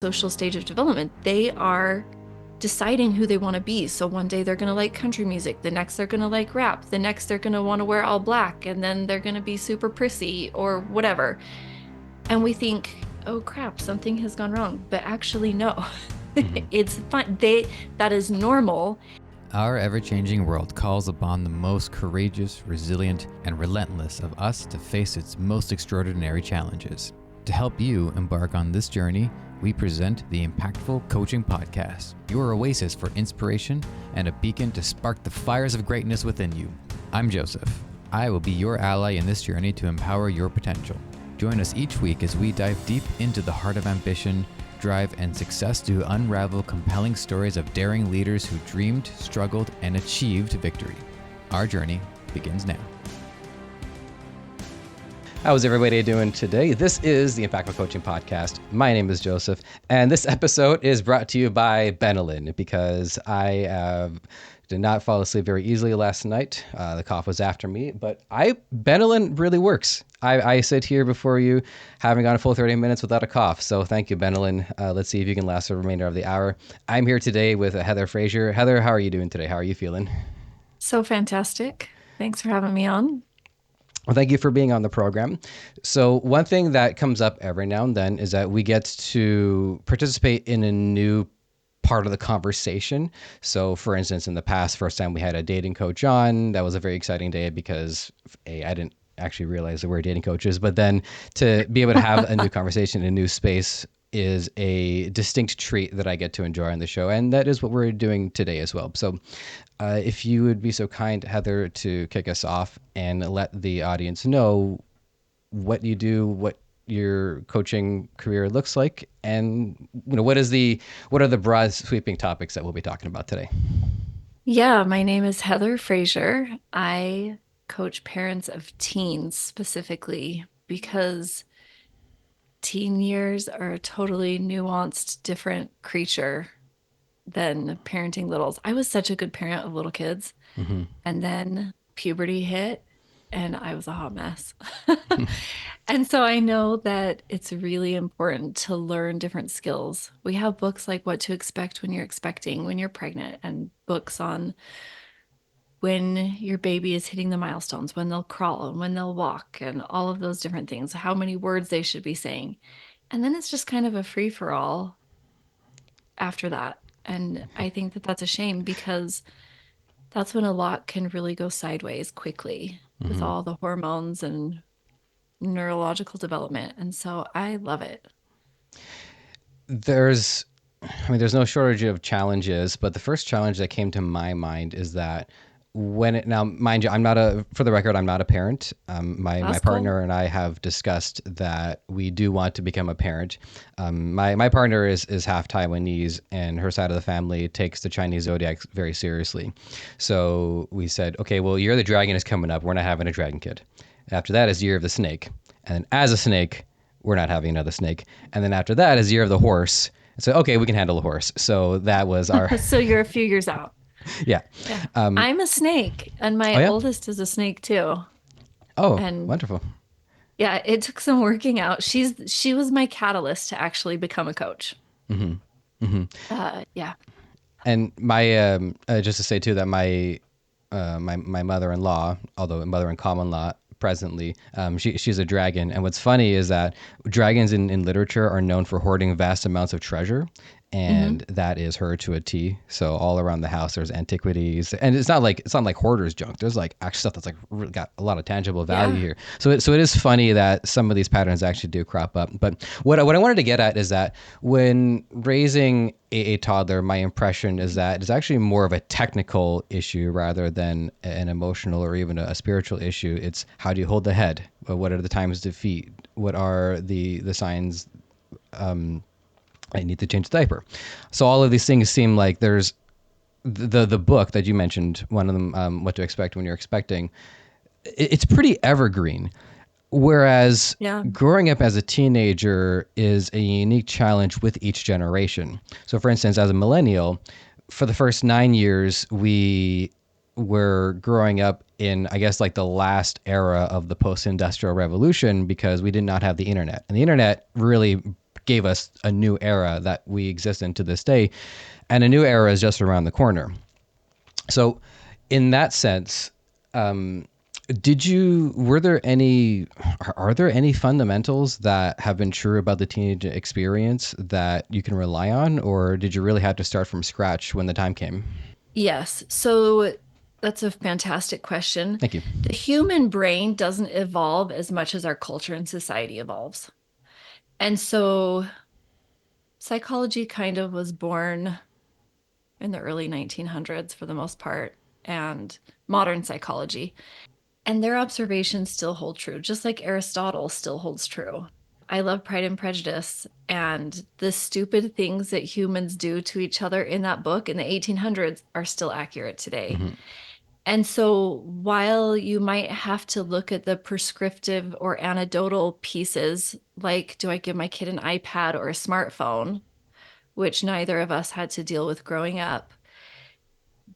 social stage of development, they are deciding who they want to be. So one day they're going to like country music, the next they're going to like rap, the next they're going to want to wear all black, and then they're going to be super prissy or whatever. And we think, oh crap, something has gone wrong. But actually, no, it's fine. That is normal. Our ever-changing world calls upon the most courageous, resilient, and relentless of us to face its most extraordinary challenges. To help you embark on this journey, we present the Impactful Coaching Podcast, your oasis for inspiration and a beacon to spark the fires of greatness within you. I'm Joseph. I will be your ally in this journey to empower your potential. Join us each week as we dive deep into the heart of ambition, drive, and success to unravel compelling stories of daring leaders who dreamed, struggled, and achieved victory. Our journey begins now. How's everybody doing today? This is the Impactful Coaching Podcast. My name is Joseph, and this episode is brought to you by Benylin because I did not fall asleep very easily last night. The cough was after me, but Benylin really works. I sit here before you having gone a full 30 minutes without a cough. So thank you, Benylin. Let's see if you can last the remainder of the hour. I'm here today with Heather Frazier. Heather, how are you doing today? How are you feeling? So fantastic. Thanks for having me on. Well, thank you for being on the program. So one thing that comes up every now and then is that we get to participate in a new part of the conversation. So for instance, in the past, first time we had a dating coach on, that was a very exciting day because I didn't actually realize that we're dating coaches, but then to be able to have a new conversation in a new space is a distinct treat that I get to enjoy on the show. And that is what we're doing today as well. So if you would be so kind, Heather, to kick us off and let the audience know what you do, what your coaching career looks like, and what are the broad sweeping topics that we'll be talking about today? Yeah, my name is Heather Frazier. I coach parents of teens specifically because teen years are a totally nuanced, different creature than parenting littles. I was such a good parent of little kids. Mm-hmm. And then puberty hit and I was a hot mess. And so I know that it's really important to learn different skills. We have books like What to Expect When You're Expecting, When You're Pregnant, and books on when your baby is hitting the milestones, when they'll crawl and when they'll walk, and all of those different things, how many words they should be saying. And then it's just kind of a free for all after that. And I think that that's a shame because that's when a lot can really go sideways quickly with all the hormones and neurological development. And so I love it. There's no shortage of challenges, but the first challenge that came to my mind is that now, mind you, for the record, I'm not a parent. My partner and I have discussed that we do want to become a parent. My partner is half Taiwanese, and her side of the family takes the Chinese zodiac very seriously. So we said, okay, well, Year of the Dragon is coming up. We're not having a dragon kid. After that is Year of the Snake. And as a snake, we're not having another snake. And then after that is Year of the Horse. So, okay, we can handle a horse. So that was our... So you're a few years out. Yeah. I'm a snake, and my oldest is a snake too. Oh, and wonderful. Yeah, it took some working out. She was my catalyst to actually become a coach. Mm-hmm. Mm-hmm. Yeah. And my just to say too that my mother-in-law, although mother-in-common-law presently, she's a dragon. And what's funny is that dragons in literature are known for hoarding vast amounts of treasure. And that is her to a T. So all around the house, there's antiquities, and it's not like hoarders junk. There's like actual stuff that's like really got a lot of tangible value here. So it is funny that some of these patterns actually do crop up. But what I wanted to get at is that when raising a toddler, my impression is that it's actually more of a technical issue rather than an emotional or even a spiritual issue. It's how do you hold the head? What are the times to feed? What are the signs? I need to change the diaper. So all of these things seem like there's the book that you mentioned, one of them, What to Expect When You're Expecting. It's pretty evergreen. Whereas growing up as a teenager is a unique challenge with each generation. So for instance, as a millennial, for the first 9 years, we were growing up in, I guess, like the last era of the post-industrial revolution because we did not have the internet. And the internet really gave us a new era that we exist in to this day, and a new era is just around the corner. So, in that sense, were there any, are there any fundamentals that have been true about the teenage experience that you can rely on, or did you really have to start from scratch when the time came? Yes. So that's a fantastic question. Thank you. The human brain doesn't evolve as much as our culture and society evolves. And so psychology kind of was born in the early 1900s for the most part, and modern psychology. And their observations still hold true, just like Aristotle still holds true. I love Pride and Prejudice, and the stupid things that humans do to each other in that book in the 1800s are still accurate today. Mm-hmm. And so while you might have to look at the prescriptive or anecdotal pieces, like do I give my kid an iPad or a smartphone, which neither of us had to deal with growing up,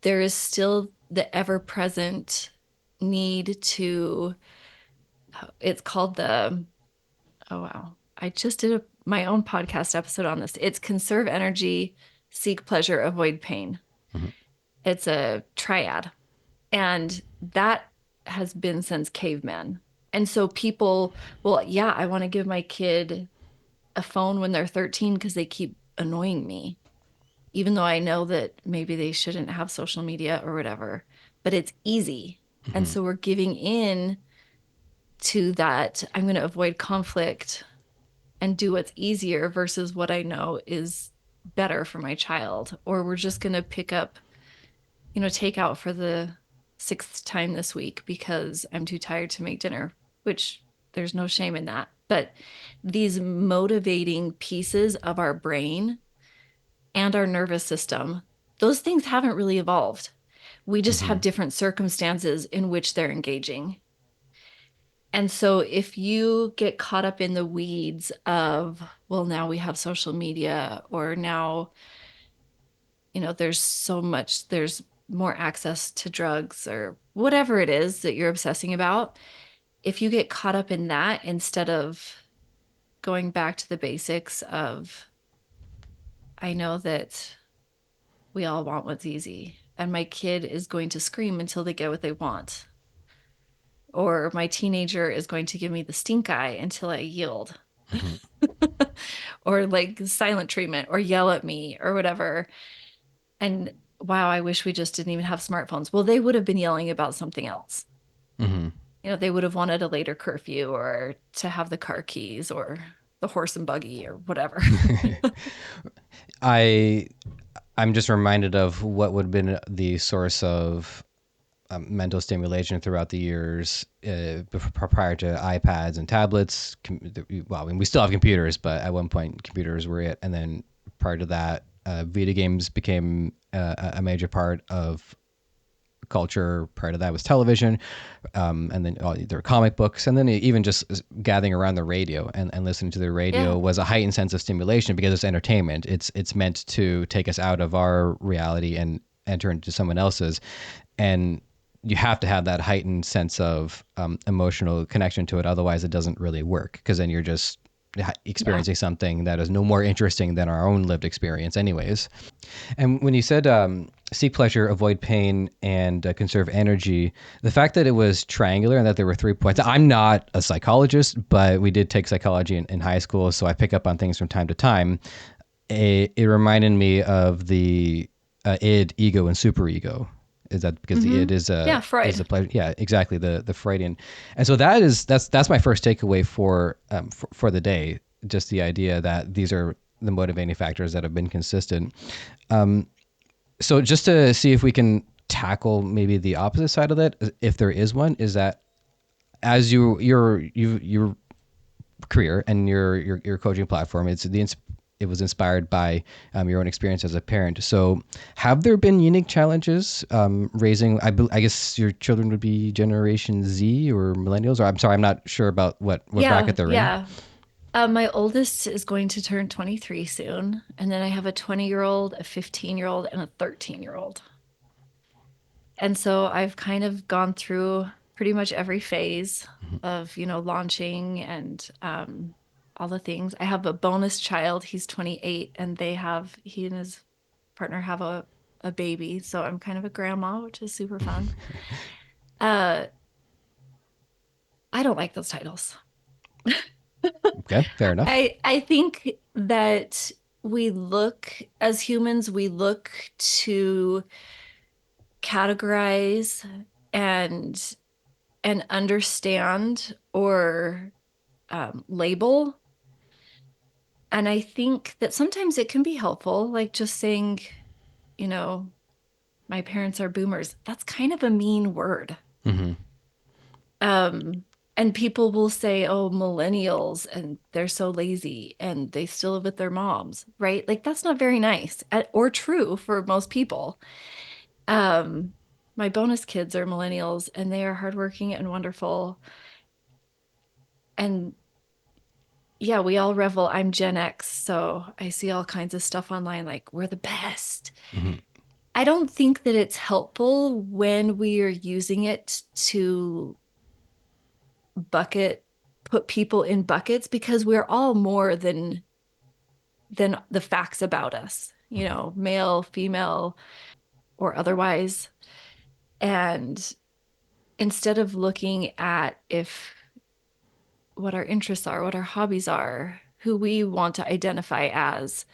there is still the ever present need to, it's called the, oh wow, I just did my own podcast episode on this. It's conserve energy, seek pleasure, avoid pain. Mm-hmm. It's a triad. And that has been since cavemen. And so people, well, yeah, I want to give my kid a phone when they're 13 because they keep annoying me, even though I know that maybe they shouldn't have social media or whatever, but it's easy. And Mm-hmm. so we're giving in to that. I'm going to avoid conflict and do what's easier versus what I know is better for my child. Or we're just going to pick up, take out for the sixth time this week because I'm too tired to make dinner, which there's no shame in that. But these motivating pieces of our brain and our nervous system, those things haven't really evolved. We just Mm-hmm. have different circumstances in which they're engaging. And so if you get caught up in the weeds of, well, now we have social media, or now, there's more access to drugs or whatever it is that you're obsessing about. If you get caught up in that instead of going back to the basics of, I know that we all want what's easy, and my kid is going to scream until they get what they want, or my teenager is going to give me the stink eye until I yield, Mm-hmm. or like silent treatment, or yell at me, or whatever. And wow, I wish we just didn't even have smartphones. Well, they would have been yelling about something else. Mm-hmm. They would have wanted a later curfew or to have the car keys or the horse and buggy or whatever. I I'm just reminded of what would have been the source of mental stimulation throughout the years prior to iPads and tablets. Well, I mean, we still have computers, but at one point computers were it. And then prior to that, video games became a major part of culture. Prior to that was television, and then there were comic books, and then even just gathering around the radio and listening to the radio Yeah. was a heightened sense of stimulation because it's entertainment. It's meant to take us out of our reality and enter into someone else's, and you have to have that heightened sense of emotional connection to it. Otherwise, it doesn't really work because then you're just Yeah. experiencing something that is no more interesting than our own lived experience anyways. And when you said seek pleasure, avoid pain, and conserve energy, the fact that it was triangular and that there were 3 points. I'm not a psychologist, but we did take psychology in high school, so I pick up on things from time to time. It reminded me of the id, ego, and superego. Is that because the Mm-hmm. id is Yeah, a Freud. pleasure? Yeah, exactly. The Freudian, and so that's my first takeaway for the day. Just the idea that these are the motivating factors that have been consistent. So just to see if we can tackle maybe the opposite side of that, if there is one, is that as your career and your coaching platform, it was inspired by your own experience as a parent. So, have there been unique challenges raising? I guess your children would be Generation Z or millennials, or I'm sorry, I'm not sure about what Yeah, bracket they're in. yeah. My oldest is going to turn 23 soon. And then I have a 20-year-old, a 15-year-old, and a 13-year-old. And so I've kind of gone through pretty much every phase of, launching and all the things. I have a bonus child. He's 28, and he and his partner have a baby. So I'm kind of a grandma, which is super fun. Uh, I don't like those titles. Okay, fair enough. I think that as humans, we look to categorize and understand or label. And I think that sometimes it can be helpful, like just saying, you know, my parents are boomers. That's kind of a mean word. Hmm. Um, and people will say, oh, millennials, and they're so lazy and they still live with their moms, right? Like that's not very nice or true for most people. Um, my bonus kids are millennials and they are hardworking and wonderful. And yeah, we all revel. I'm Gen X, so I see all kinds of stuff online like we're the best. Hmm. I don't think that it's helpful when we are using it to bucket put people in buckets because we're all more than the facts about us, male, female, or otherwise. And instead of looking at if what our interests are, what our hobbies are, who we want to identify as,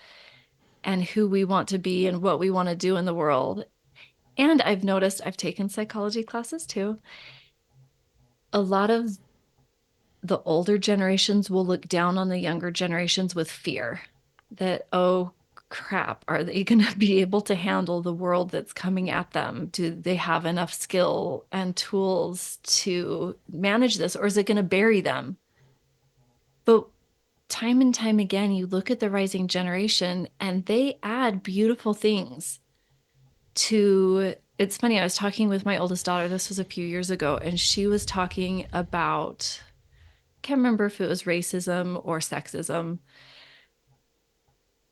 and who we want to be and what we want to do in the world. And I've noticed I've taken psychology classes too. A lot of the older generations will look down on the younger generations with fear that, oh crap, are they going to be able to handle the world that's coming at them? Do they have enough skill and tools to manage this, or is it going to bury them? But time and time again, you look at the rising generation and they add beautiful things to it's funny. I was talking with my oldest daughter, this was a few years ago, and she was talking about, can't remember if it was racism or sexism,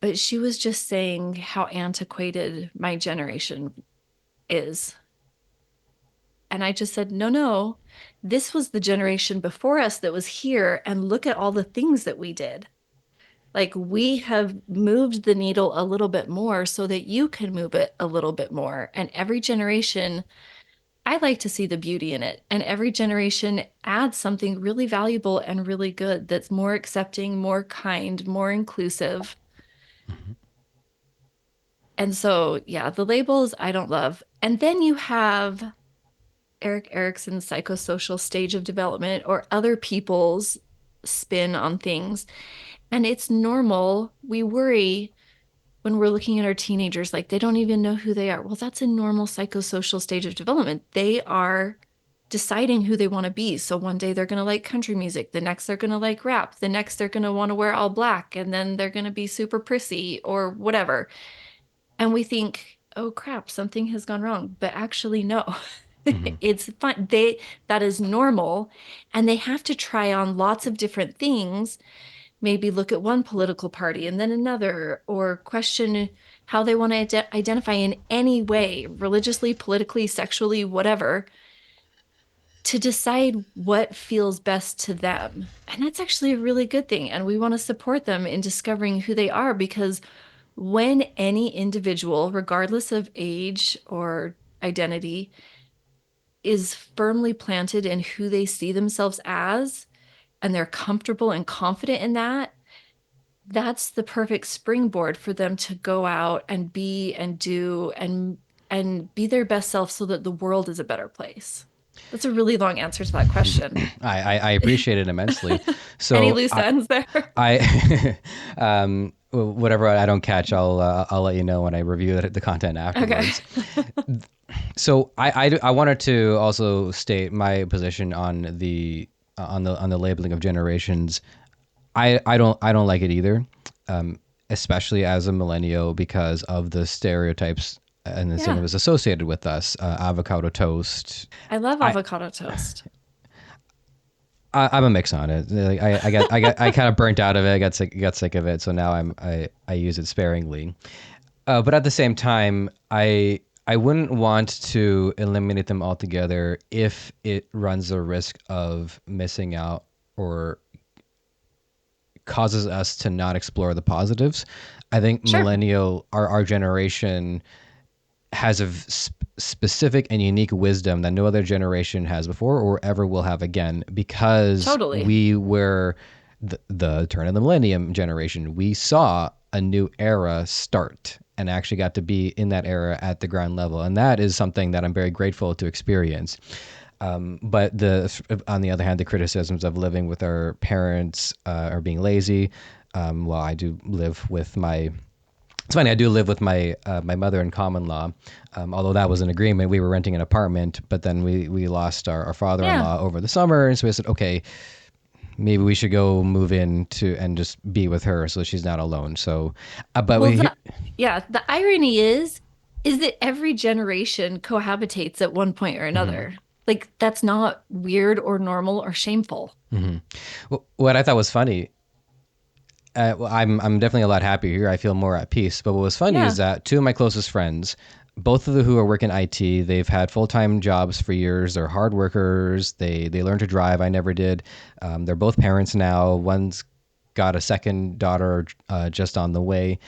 but she was just saying how antiquated my generation is. And I just said, no, no, this was the generation before us that was here, and look at all the things that we did. Like we have moved the needle a little bit more so that you can move it a little bit more. And every generation, I like to see the beauty in it. And every generation adds something really valuable and really good that's more accepting, more kind, more inclusive. And so, yeah, the labels I don't love. And then you have Eric Erickson's psychosocial stage of development or other people's spin on things. And it's normal. We worry when we're looking at our teenagers, like they don't even know who they are. Well, that's a normal psychosocial stage of development. They are deciding who they want to be. So one day they're going to like country music. The next they're going to like rap. The next they're going to want to wear all black. And then they're going to be super prissy or whatever. And we think, oh crap, something has gone wrong. But actually, no. Hmm. It's fine. That is normal. And they have to try on lots of different things, maybe look at one political party and then another, or question how they want to identify in any way, religiously, politically, sexually, whatever, to decide what feels best to them. And that's actually a really good thing. And we want to support them in discovering who they are because when any individual, regardless of age or identity, is firmly planted in who they see themselves as, and they're comfortable and confident in that, that's the perfect springboard for them to go out and be and do and be their best self so that the world is a better place. That's a really long answer to that question. I appreciate it immensely. Any So loose ends there? I whatever I don't catch, I'll let you know when I review the content Okay. afterwards. So I wanted to also state my position on the labeling of generations. I don't like it either, especially as a millennial because of the stereotypes and the Yeah. stigmas associated with us. Avocado toast. I love I avocado toast. I'm a mix on it. Like I kind of burnt out of it. I got sick of it. So now I use it sparingly. But at the same time, I wouldn't want to eliminate them altogether if it runs the risk of missing out or causes us to not explore the positives. I think Sure. our generation has a specific and unique wisdom that no other generation has before or ever will have again, because Totally. we were the turn of the millennium generation. We saw a new era start and actually got to be in that era at the ground level. And that is something that I'm very grateful to experience. But on the other hand, the criticisms of living with our parents or being lazy. Well, I do live with my it's funny. I do live with my mother in common law, although that was an agreement. We were renting an apartment, but then we lost our Yeah. father-in-law over the summer, and so we said, okay, maybe we should go move in to and just be with her so she's not alone. So, but Well, we the irony is that every generation cohabitates at one point or mhm. another. Like that's not weird or normal or shameful. What I thought was funny. Well, I'm definitely a lot happier here. I feel more at peace. But what was funny is Yeah. that two of my closest friends, both of them who are working IT, they've had full time jobs for years. They're hard workers. They learned to drive. I never did. They're both parents now. One's got a second daughter just on the way,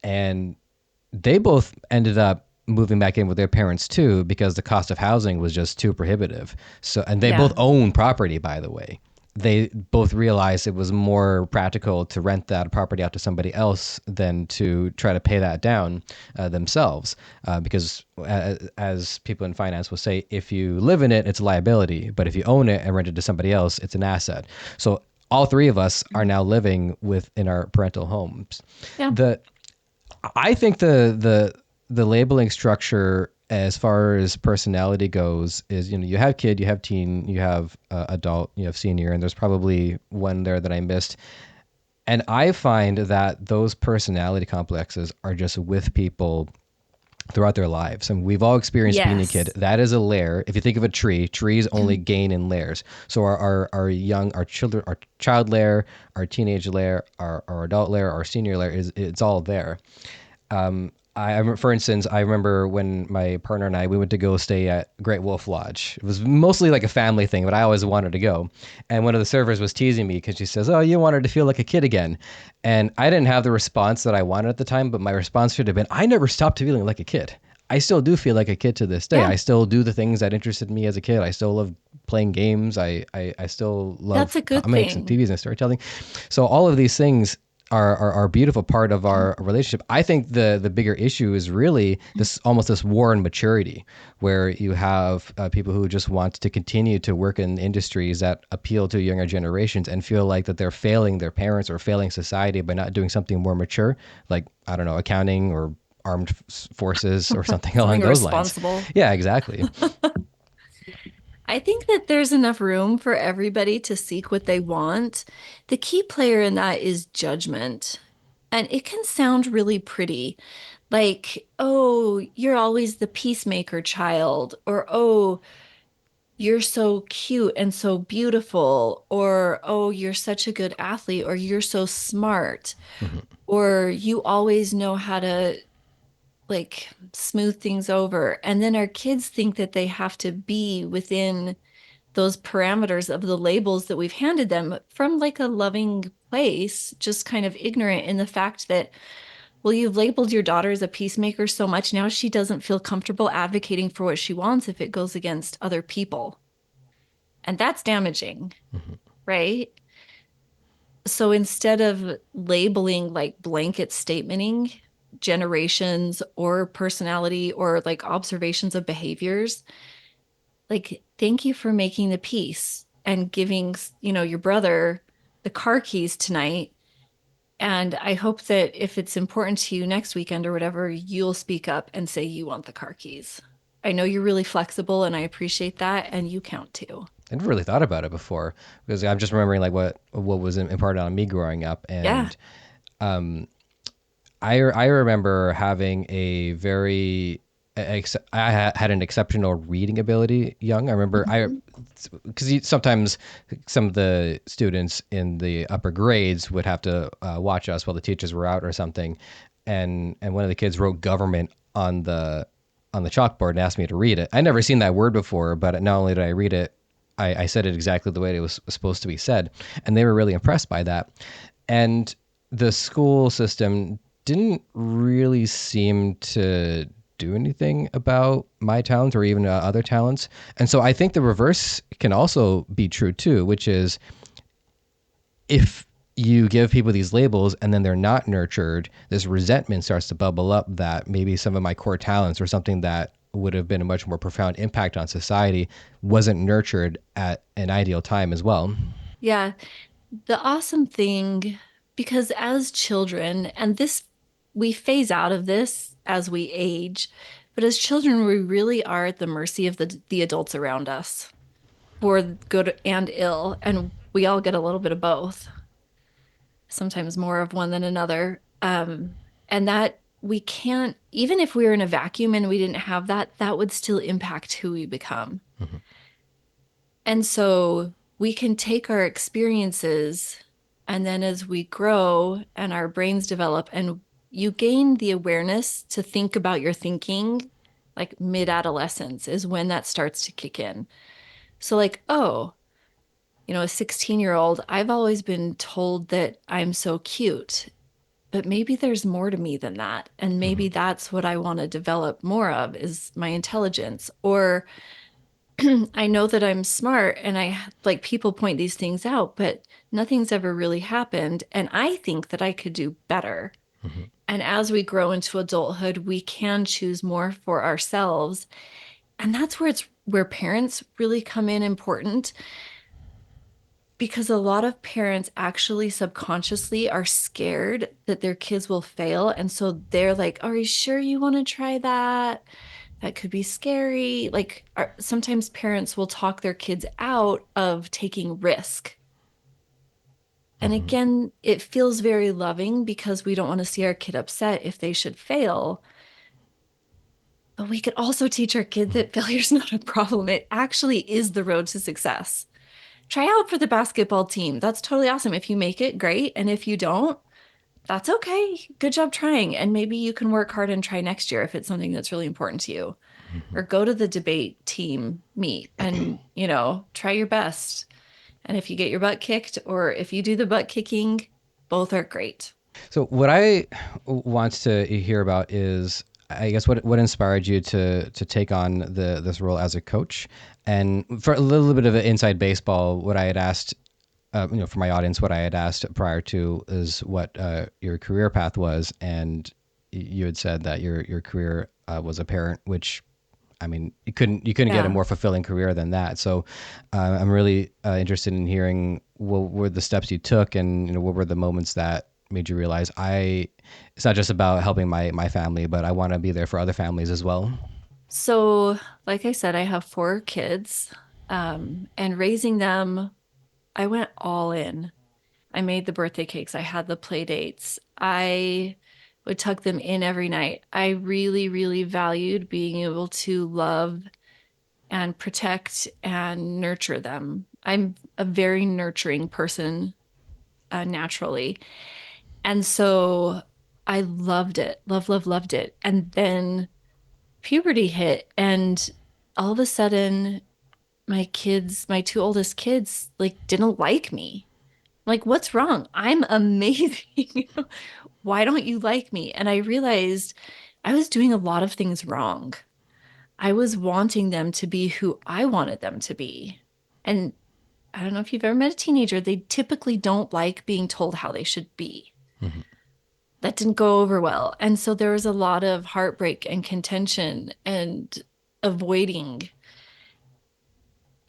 and they both ended up moving back in with their parents too because the cost of housing was just too prohibitive. So, and they both Yeah. own property, by the way. They both realized it was more practical to rent that property out to somebody else than to try to pay that down themselves. Because as people in finance will say, if you live in it, it's a liability. But if you own it and rent it to somebody else, it's an asset. So all three of us are now living within our parental homes. Yeah. The I think the labeling structure as far as personality goes is, you have kid, you have teen, you have adult, you have senior, and there's probably one there that I missed. And I find that those personality complexes are just with people throughout their lives. And we've all experienced being a kid. Yes. That is a layer. If you think of a tree, trees only gain in layers. So our children, our child layer, our teenage layer, our adult layer, our senior layer it's all there. For instance, I remember when my partner and I we went to go stay at Great Wolf Lodge. It was mostly like a family thing, but I always wanted to go. And one of the servers was teasing me because she says, "Oh, you wanted to feel like a kid again," and I didn't have the response that I wanted at the time. But my response should have been, "I never stopped feeling like a kid. I still do feel like a kid to this day. Yeah. I still do the things that interested me as a kid. I still love playing games. I still That's love a good comics and thing. TVs and storytelling. So all of these things are a beautiful part of our relationship. I think the bigger issue is really this war on maturity, where you have people who just want to continue to work in industries that appeal to younger generations and feel like that they're failing their parents or failing society by not doing something more mature, like I don't know, accounting or armed forces or something along Something those lines. responsible. Yeah, exactly. I think that there's enough room for everybody to seek what they want. The key player in that is judgment. And it can sound really pretty, like, oh, you're always the peacemaker child, or oh, you're so cute and so beautiful, or oh, you're such a good athlete, or you're so smart, Mhm. or you always know how to like smooth things over. And then our kids think that they have to be within those parameters of the labels that we've handed them from like a loving place, just kind of ignorant in the fact that, well, you've labeled your daughter as a peacemaker so much now she doesn't feel comfortable advocating for what she wants if it goes against other people. And that's damaging, Mhm. right? So instead of labeling like blanket statementing generations or personality or like observations of behaviors, like thank you for making the peace and giving, your brother the car keys tonight. And I hope that if it's important to you next weekend or whatever, you'll speak up and say you want the car keys. I know you're really flexible and I appreciate that. And you count too. I never really thought about it before because I'm just remembering like what was imparted on me growing up, Yeah. and I remember having a very had an exceptional reading ability young. I remember I Mhm. because sometimes some of the students in the upper grades would have to watch us while the teachers were out or something, and one of the kids wrote government on the chalkboard and asked me to read it. I never seen that word before, but not only did I read it, I said it exactly the way it was supposed to be said, and they were really impressed by that. And the school system didn't really seem to do anything about my talents or even other talents. And so I think the reverse can also be true too, which is if you give people these labels and then they're not nurtured, this resentment starts to bubble up that maybe some of my core talents or something that would have been a much more profound impact on society wasn't nurtured at an ideal time as well. Yeah. The awesome thing, because as children, and this, we phase out of this as we age, but as children, we really are at the mercy of the adults around us for good and ill. And we all get a little bit of both, sometimes more of one than another. And that we can't, even if we were in a vacuum and we didn't have that, that would still impact who we become. Mm-hmm. And so we can take our experiences, and then as we grow and our brains develop, and you gain the awareness to think about your thinking, like mid adolescence is when that starts to kick in. So, like, oh, a 16-year-old, I've always been told that I'm so cute, but maybe there's more to me than that. And Mm-hmm. maybe that's what I want to develop more of is my intelligence. Or I know that I'm smart and I like people point these things out, but nothing's ever really happened. And I think that I could do better. Mm-hmm. And as we grow into adulthood, we can choose more for ourselves. And that's where parents really come in important because a lot of parents actually subconsciously are scared that their kids will fail. And so they're like, are you sure you want to try that? That could be scary. Like sometimes parents will talk their kids out of taking risk. And Mm-hmm. again, it feels very loving because we don't want to see our kid upset if they should fail. But we could also teach our kid that failure is not a problem. It actually is the road to success. Try out for the basketball team. That's totally awesome. If you make it, great. And if you don't, that's okay. Good job trying. And maybe you can work hard and try next year if it's something that's really important to you. Mm-hmm. Or go to the debate team meet and, try your best. And if you get your butt kicked or if you do the butt kicking, both are great. So what I want to hear about is, I guess, what inspired you to take on this role as a coach, and for a little bit of an inside baseball, what I had asked, for my audience, what I had asked prior to is what your career path was, and you had said that your career was a parent, which I mean, you couldn't get a Yeah. more fulfilling career than that. So, I'm really interested in hearing what were the steps you took, and what were the moments that made you realize it's not just about helping my family, but I want to be there for other families as well. So, like I said, I have 4 kids, and raising them, I went all in. I made the birthday cakes. I had the play dates. I would tuck them in every night. I really, really valued being able to love and protect and nurture them. I'm a very nurturing person, naturally. And so I loved it, loved it. And then puberty hit, and all of a sudden, my 2 oldest kids, like didn't like me. Like, what's wrong? I'm amazing. Why don't you like me? And I realized I was doing a lot of things wrong. I was wanting them to be who I wanted them to be. And I don't know if you've ever met a teenager, they typically don't like being told how they should be. Mm-hmm. That didn't go over well. And so there was a lot of heartbreak and contention and avoiding.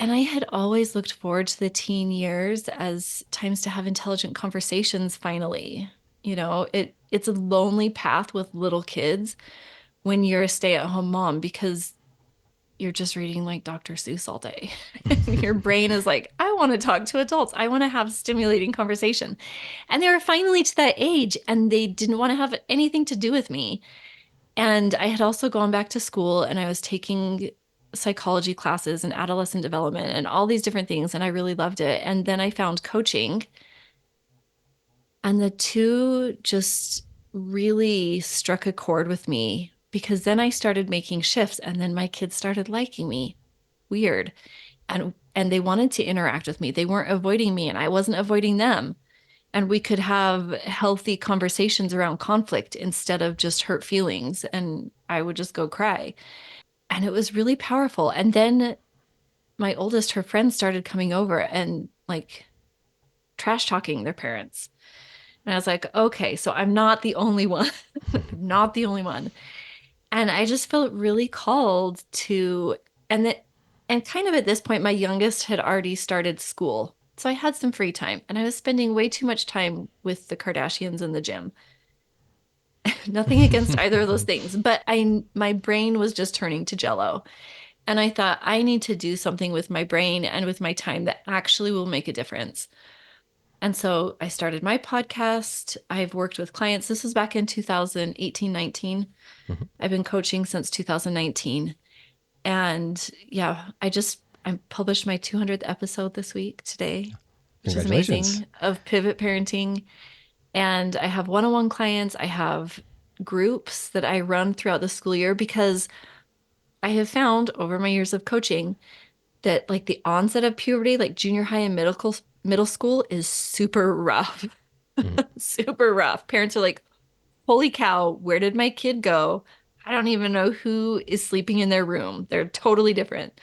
And I had always looked forward to the teen years as times to have intelligent conversations finally. It's a lonely path with little kids when you're a stay-at-home mom because you're just reading like Dr. Seuss all day. And your brain is like, I want to talk to adults. I want to have stimulating conversation. And they were finally to that age and they didn't want to have anything to do with me. And I had also gone back to school and I was taking psychology classes and adolescent development and all these different things. And I really loved it. And then I found coaching, and the two just really struck a chord with me because then I started making shifts and then my kids started liking me. Weird. And they wanted to interact with me. They weren't avoiding me and I wasn't avoiding them. and we could have healthy conversations around conflict instead of just hurt feelings. And I would just go cry. And it was really powerful. And then my oldest, her friends started coming over and like trash talking their parents. And I was like, okay, so I'm not the only one. Not the only one. And I just felt really called to, and that, and kind of at this point, my youngest had already started school. So I had some free time and I was spending way too much time with the Kardashians in the gym. Nothing against either of those things, but my brain was just turning to jello. And I thought I need to do something with my brain and with my time that actually will make a difference. And so I started my podcast. I've worked with clients. This was back in 2018, 19. Mhm. I've been coaching since 2019. And yeah, I published my 200th episode this week today, which is Congratulations. amazing, of pivot parenting. And I have one-on-one clients. I have groups that I run throughout the school year because I have found over my years of coaching that like the onset of puberty, like junior high and middle school is super rough. Mhm. Super rough. Parents are like, "Holy cow, where did my kid go? I don't even know who is sleeping in their room. They're totally different."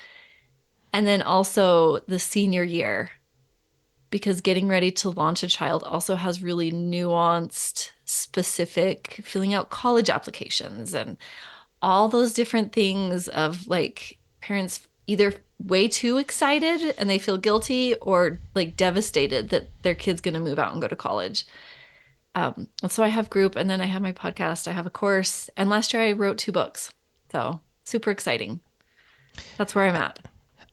And then also the senior year, because getting ready to launch a child also has really nuanced, specific filling out college applications and all those different things of like parents either way too excited and they feel guilty or like devastated that their kid's going to move out and go to college. And so I have group and then I have my podcast, I have a course, and last year I wrote 2 books. So super exciting. That's where I'm at.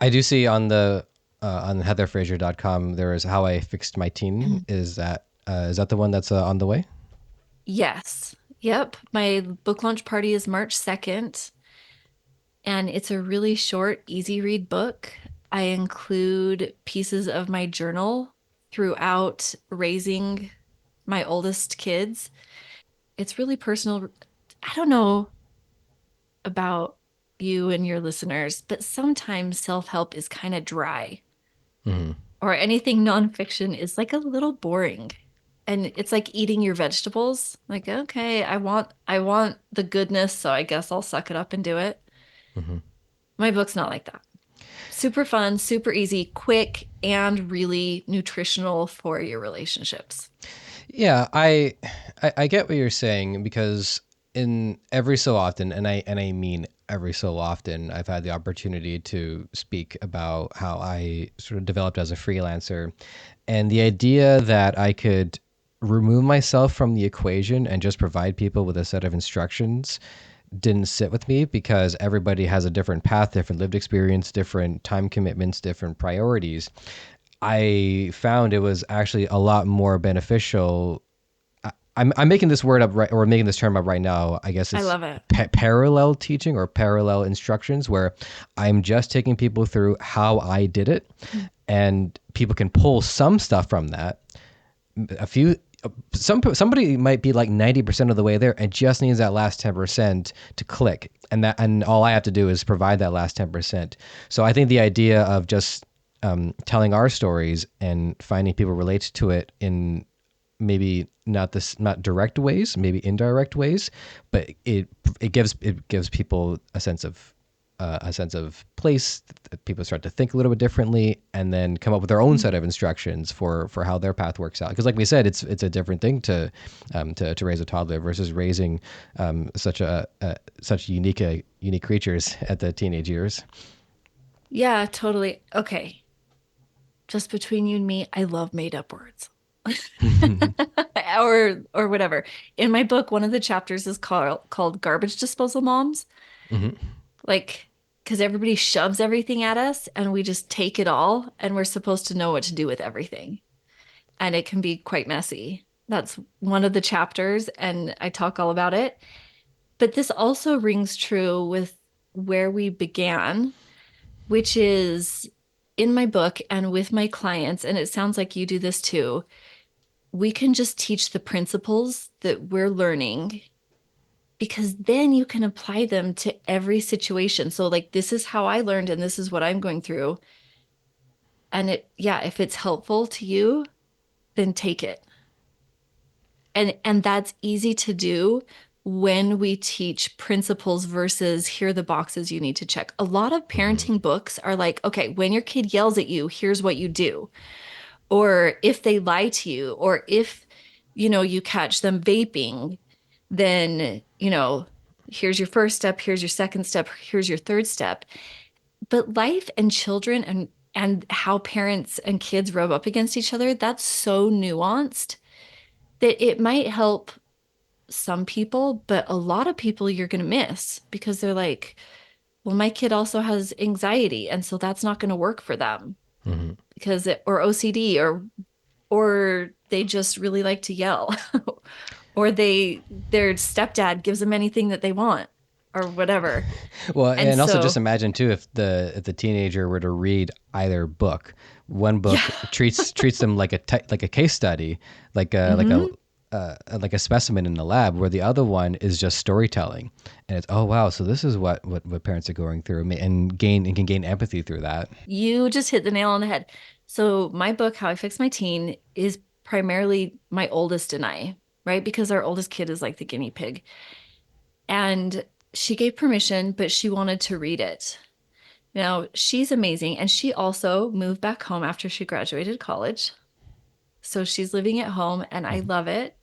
I do see on the on heatherfrazier.com there is How I Fixed My Teen. Is that the one that's on the way? Yes. Yep. My book launch party is March 2nd, and it's a really short, easy read book. I include pieces of my journal throughout raising my oldest kids. It's really personal. I don't know about you and your listeners, but sometimes self-help is kind of dry, Mhm. or anything nonfiction is like a little boring. And it's like eating your vegetables. Like, okay, I want the goodness, so I guess I'll suck it up and do it. Mhm. My book's not like that. Super fun, super easy, quick, and really nutritional for your relationships. Yeah, I get what you're saying because in every so often, and I mean every so often, I've had the opportunity to speak about how I sort of developed as a freelancer, and the idea that I could remove myself from the equation and just provide people with a set of instructions didn't sit with me because everybody has a different path, different lived experience, different time commitments, different priorities. I found it was actually a lot more beneficial. I'm making this word up right, or making this term up right now. I guess I it's love it. parallel teaching or parallel instructions, where I'm just taking people through how I did it, and people can pull some stuff from that. A few, somebody might be like 90% of the way there and just needs that last 10% to click, and all I have to do is provide that last 10%. So I think the idea of just telling our stories and finding people relate to it in maybe not direct ways, maybe indirect ways, but it gives people a sense of place. People start to think a little bit differently, and then come up with their own set of instructions for how their path works out. Because, like we said, it's a different thing to raise a toddler versus raising such unique creatures at the teenage years. Yeah, totally. Okay. Just between you and me, I love made up words. Or whatever. In my book, one of the chapters is called Garbage Disposal Moms. Mhm. Like, because everybody shoves everything at us and we just take it all and we're supposed to know what to do with everything. And it can be quite messy. That's one of the chapters, and I talk all about it. But this also rings true with where we began, which is in my book and with my clients. And it sounds like you do this too. We can just teach the principles that we're learning because then you can apply them to every situation. So, like, this is how I learned, and this is what I'm going through. And yeah, if it's helpful to you, then take it. And that's easy to do when we teach principles versus here are the boxes you need to check. A lot of Hmm. parenting books are like, okay, when your kid yells at you, here's what you do. Or if they lie to you, or if, you catch them vaping, then, here's your first step, here's your second step, here's your third step. But life and children and how parents and kids rub up against each other, that's so nuanced that it might help some people, but a lot of people you're going to miss because they're like, well, my kid also has anxiety, and so that's not going to work for them Hmm. because or OCD or they just really like to yell or their stepdad gives them anything that they want or whatever. Well, And and also just so, imagine too if the teenager were to read either book. One yeah. book treats them like like a case study, like a Hmm. like a specimen in the lab, where the other one is just storytelling, and it's, oh wow, so this is what parents are going through, and can gain empathy through that. You just hit the nail on the head. So my book, How I Fix My Teen, is primarily my oldest and I, right? Because our oldest kid is like the guinea pig. And she gave permission, but she wanted to read it. Now, she's amazing. And she also moved back home after she graduated college. So she's living at home and I Mhm. love it.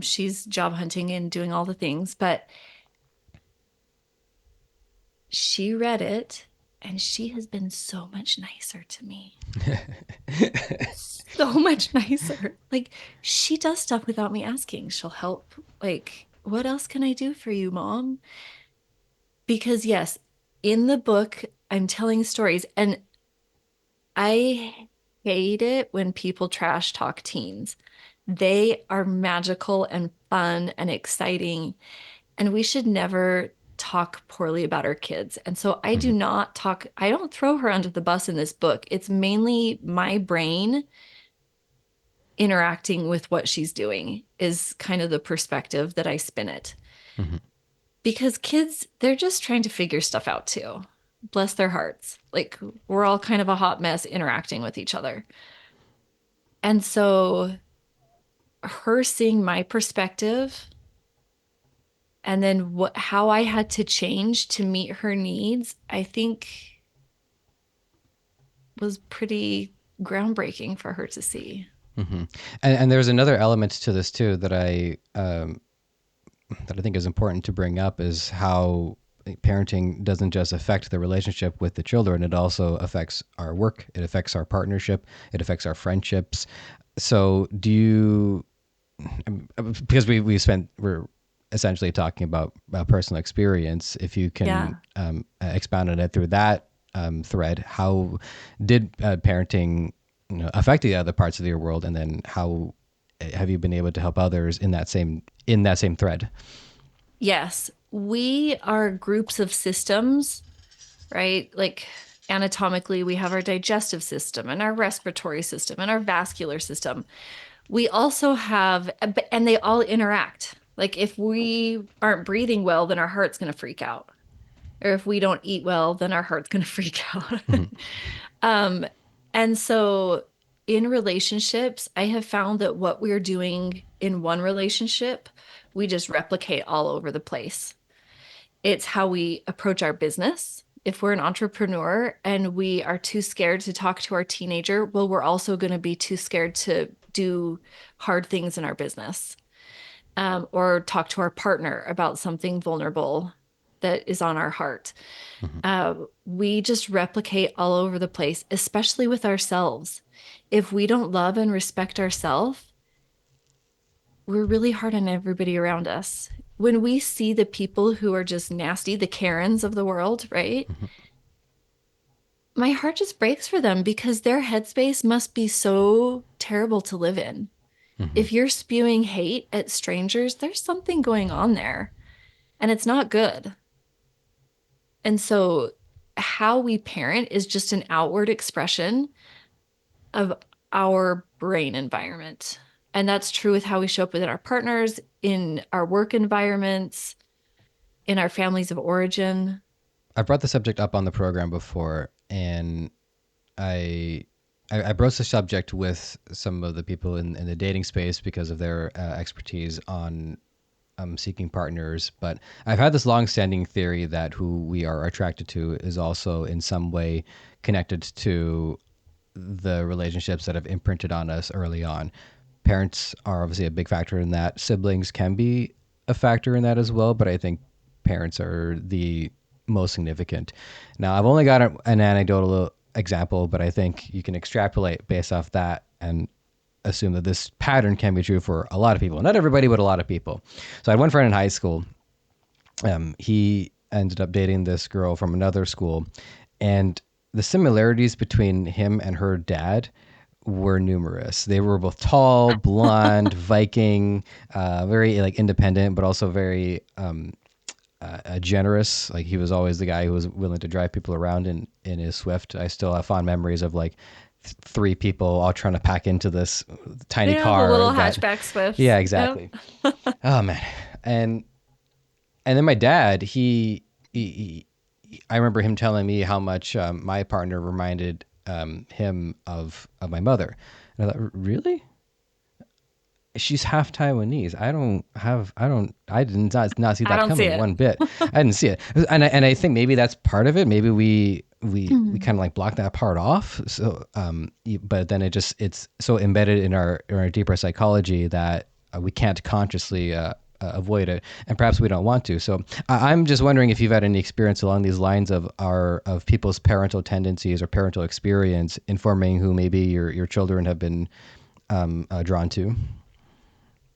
She's job hunting and doing all the things, but she read it and she has been so much nicer to me. So much nicer. Like she does stuff without me asking. She'll help. Like, what else can I do for you, mom? Because yes, in the book, I'm telling stories and I hate it when people trash talk teens. They are magical and fun and exciting, and we should never talk poorly about our kids. And so Mhm. I don't throw her under the bus in this book. It's mainly my brain interacting with what she's doing is kind of the perspective that I spin it. Mhm. Because kids, they're just trying to figure stuff out too. Bless their hearts. Like we're all kind of a hot mess interacting with each other. And so her seeing my perspective and then how I had to change to meet her needs, I think was pretty groundbreaking for her to see. Hmm. And there's another element to this too that I think is important to bring up is how parenting doesn't just affect the relationship with the children; it also affects our work, it affects our partnership, it affects our friendships. So, do you? Because we're essentially talking about personal experience. If you can Yeah. expound on it through that thread, how did parenting affect the other parts of your world, and then how have you been able to help others in that same thread? Yes. We are groups of systems, right? Like anatomically, we have our digestive system and our respiratory system and our vascular system. We also have, and they all interact. Like if we aren't breathing well, then our heart's going to freak out. Or if we don't eat well, then our heart's going to freak out. Mhm. Um, and so in relationships, I have found that what we're doing in one relationship, we just replicate all over the place. It's how we approach our business. If we're an entrepreneur and we are too scared to talk to our teenager, well, we're also going to be too scared to do hard things in our business, or talk to our partner about something vulnerable that is on our heart. Mhm. We just replicate all over the place, especially with ourselves. If we don't love and respect ourselves, we're really hard on everybody around us. When we see the people who are just nasty, the Karens of the world, right? Mhm. My heart just breaks for them because their headspace must be so terrible to live in. Mhm. If you're spewing hate at strangers, there's something going on there and it's not good. And so, how we parent is just an outward expression of our brain environment. And that's true with how we show up within our partners, in our work environments, in our families of origin. I brought the subject up on the program before, and I I broached the subject with some of the people in the dating space because of their expertise on seeking partners. But I've had this long-standing theory that who we are attracted to is also in some way connected to the relationships that have imprinted on us early on. Parents are obviously a big factor in that. Siblings can be a factor in that as well, but I think parents are the most significant. Now, I've only got an anecdotal example, but I think you can extrapolate based off that and assume that this pattern can be true for a lot of people. Not everybody, but a lot of people. So I had one friend in high school. He ended up dating this girl from another school, and the similarities between him and her dad were numerous. They were both tall, blonde, Viking, very like independent, but also very generous. Like he was always the guy who was willing to drive people around in his Swift. I still have fond memories of like three people all trying to pack into this tiny Yeah, the car little that, hatchback Swifts. yeah, Yep. exactly. Oh man. And then my dad, I remember him telling me how much my partner reminded him of my mother. And I thought, really? She's half Taiwanese. I did not see I that don't see coming it. one bit. I didn't see it. And I think maybe that's part of it. Maybe we kind of like block that part off. So, but then it's so embedded in our deeper psychology that we can't consciously avoid it, and perhaps we don't want to. So I'm just wondering if you've had any experience along these lines of people's parental tendencies or parental experience informing who maybe your children have been drawn to.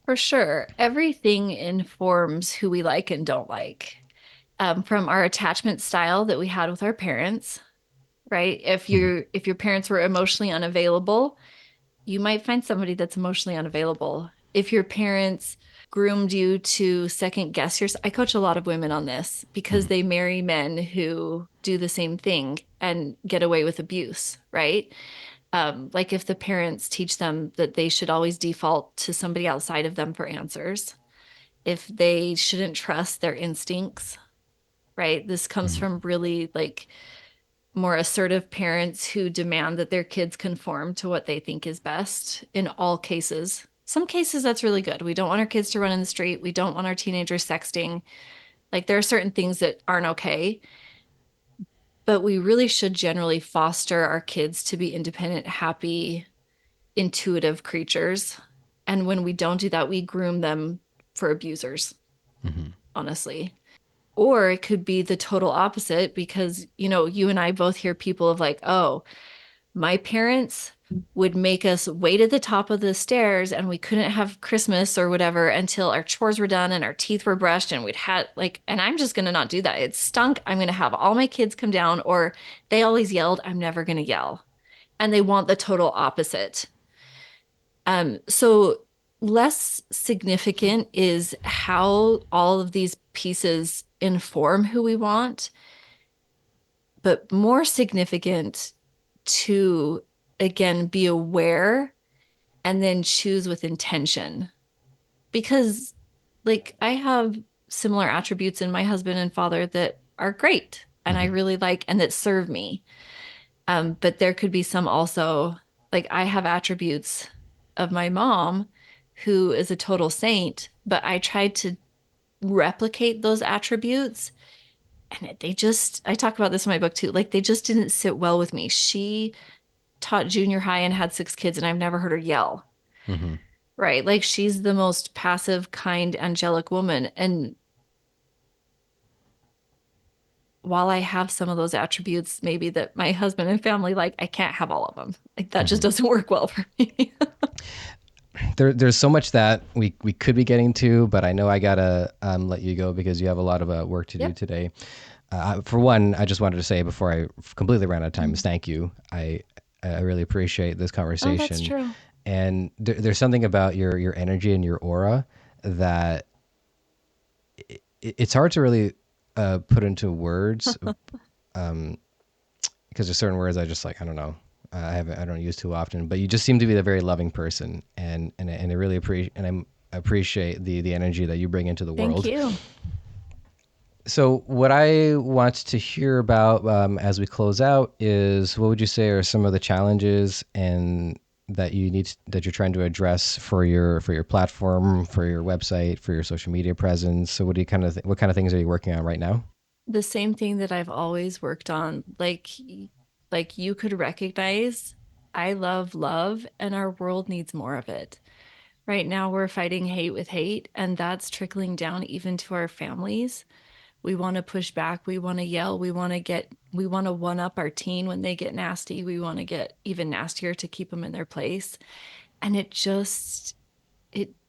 For sure. Everything informs who we like and don't like. From our attachment style that we had with our parents, right? If your parents were emotionally unavailable, you might find somebody that's emotionally unavailable. If your parents groomed you to second guess yourself, I coach a lot of women on this because they marry men who do the same thing and get away with abuse, right? Like if the parents teach them that they should always default to somebody outside of them for answers, if they shouldn't trust their instincts, right? This comes Mhm. from really like more assertive parents who demand that their kids conform to what they think is best in all cases. Some cases that's really good. We don't want our kids to run in the street. We don't want our teenagers sexting. Like there are certain things that aren't okay, but we really should generally foster our kids to be independent, happy, intuitive creatures. And when we don't do that, we groom them for abusers, Mhm. honestly. Or it could be the total opposite because, you and I both hear people of like, oh, my parents would make us wait at the top of the stairs and we couldn't have Christmas or whatever until our chores were done and our teeth were brushed and we'd had like, and I'm just going to not do that. It stunk. I'm going to have all my kids come down, or they always yelled, I'm never going to yell. And they want the total opposite. So less significant is how all of these pieces inform who we want, but more significant to again be aware and then choose with intention. Because like I have similar attributes in my husband and father that are great and I Mhm. really like and that serve me. But there could be some also, like I have attributes of my mom who is a total saint, but I tried to replicate those attributes and I talk about this in my book too, like they just didn't sit well with me. She taught junior high and had 6 kids, and I've never heard her yell, Mhm. right? Like she's the most passive, kind, angelic woman. And while I have some of those attributes, maybe that my husband and family like, I can't have all of them. Like that just Mhm. doesn't work well for me. There's so much that we could be getting to, but I know I gotta let you go because you have a lot of work to do Yep. today. For one, I just wanted to say before I completely ran out of time is thank you. I really appreciate this Oh, that's conversation, true. and there's something about your energy and your aura that it's hard to really put into words because there's certain words I just like I don't know I don't use too often. But you just seem to be a very loving person, and I really appreciate I appreciate the energy that you bring into the Thank world. you. So what I want to hear about as we close out is, what would you say are some of the challenges and that you're trying to address for your platform, for your website, for your social media presence? So what do you what kind of things are you working on right now? The same thing that I've always worked on. Like you could recognize, I love love, and our world needs more of it. Right now, we're fighting hate with hate, and that's trickling down even to our families. We want to push back. We want to yell. We want to one up our teen when they get nasty. We want to get even nastier to keep them in their place. And it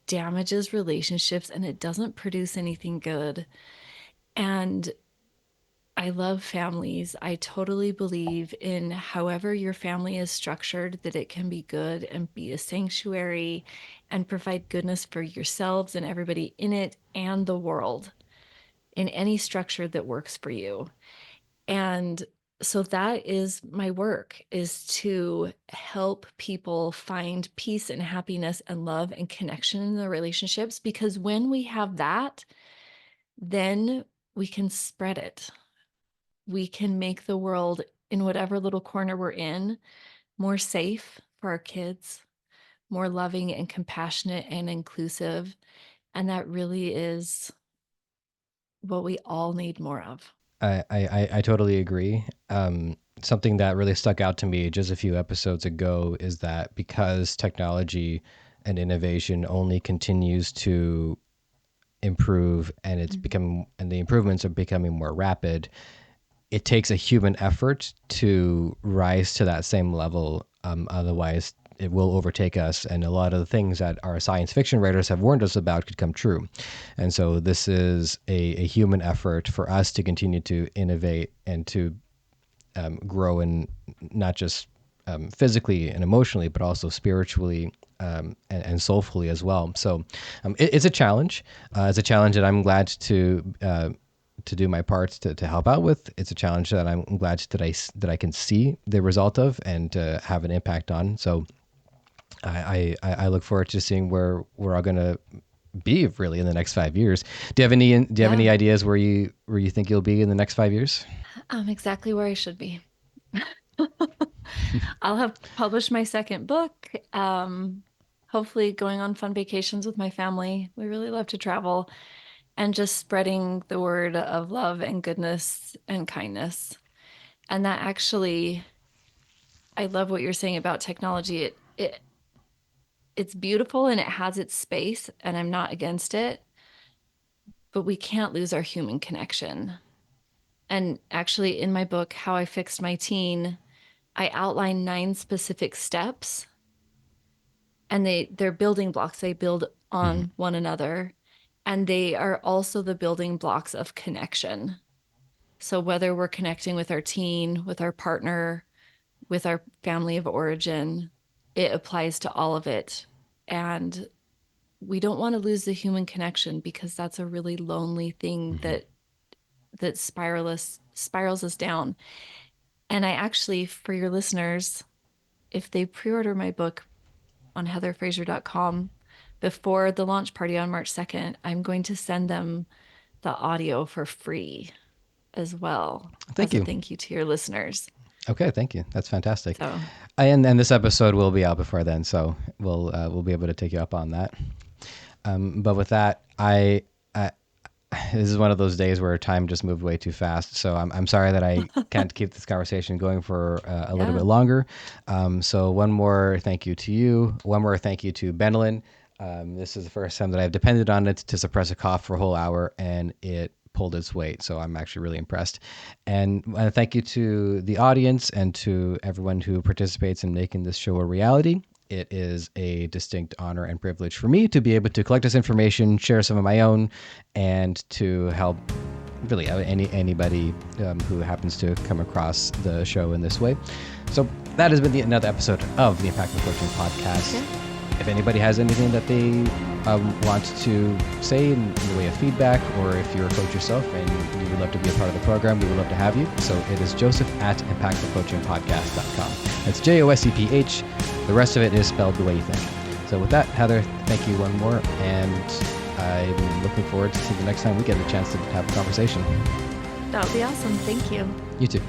damages relationships and it doesn't produce anything good. And I love families. I totally believe in however your family is structured, that it can be good and be a sanctuary and provide goodness for yourselves and everybody in it and the world in any structure that works for you. And so that is my work, is to help people find peace and happiness and love and connection in their relationships, because when we have that, then we can spread it. We can make the world, in whatever little corner we're in, more safe for our kids, more loving and compassionate and inclusive. And that really is what we all need more of. I totally agree. Something that really stuck out to me just a few episodes ago is that because technology and innovation only continues to improve, and the improvements are becoming more rapid, it takes a human effort to rise to that same level. Otherwise, it will overtake us, and a lot of the things that our science fiction writers have warned us about could come true. And so, this is a human effort for us to continue to innovate and to grow, in not just physically and emotionally, but also spiritually and soulfully as well. So, it's a challenge. It's a challenge that I'm glad to do my part to help out with. It's a challenge that I'm glad that I can see the result of and have an impact on. So I look forward to seeing where we're all going to be really in the next 5 years. Do you have any Yeah, ideas where you think you'll be in the next 5 years? I'm exactly where I should be. I'll have published my second book. Hopefully going on fun vacations with my family. We really love to travel and just spreading the word of love and goodness and kindness. And that actually, I love what you're saying about technology. It's beautiful and it has its space, and I'm not against it, but we can't lose our human connection. And actually, in my book, How I Fixed My Teen, I outline 9 specific steps, and they're building blocks. They build Mhm. on one another, and they are also the building blocks of connection. So whether we're connecting with our teen, with our partner, with our family of origin, it applies to all of it. And we don't want to lose the human connection, because that's a really lonely thing Mhm. that spirals us down. And I actually, for your listeners, if they pre-order my book on heatherfrazier.com before the launch party on March 2nd, I'm going to send them the audio for free as well, Thank as a you. thank you to your listeners. Okay, thank you. That's fantastic. So, And this episode will be out before then, so we'll be able to take you up on that. But with that, I this is one of those days where time just moved way too fast. So I'm sorry that I can't keep this conversation going for a little bit yeah. longer. So one more thank you to you. One more thank you to Benelin. This is the first time that I've depended on it to suppress a cough for a whole hour, and it pulled its weight. So I'm actually really impressed. And thank you to the audience and to everyone who participates in making this show a reality. It is a distinct honor and privilege for me to be able to collect this information, share some of my own, and to help really anybody who happens to come across the show in this way. So that has been another episode of the Impactful Coaching Podcast. Okay. If anybody has anything that they want to say in the way of feedback, or if you're a coach yourself and you would love to be a part of the program, we would love to have you. So it is Joseph at impactfulcoachingpodcast.com. That's JOSEPH. The rest of it is spelled the way you think. So with that, Heather, thank you one more, and I'm looking forward to the next time we get a chance to have a conversation. That would be awesome. Thank you. You too.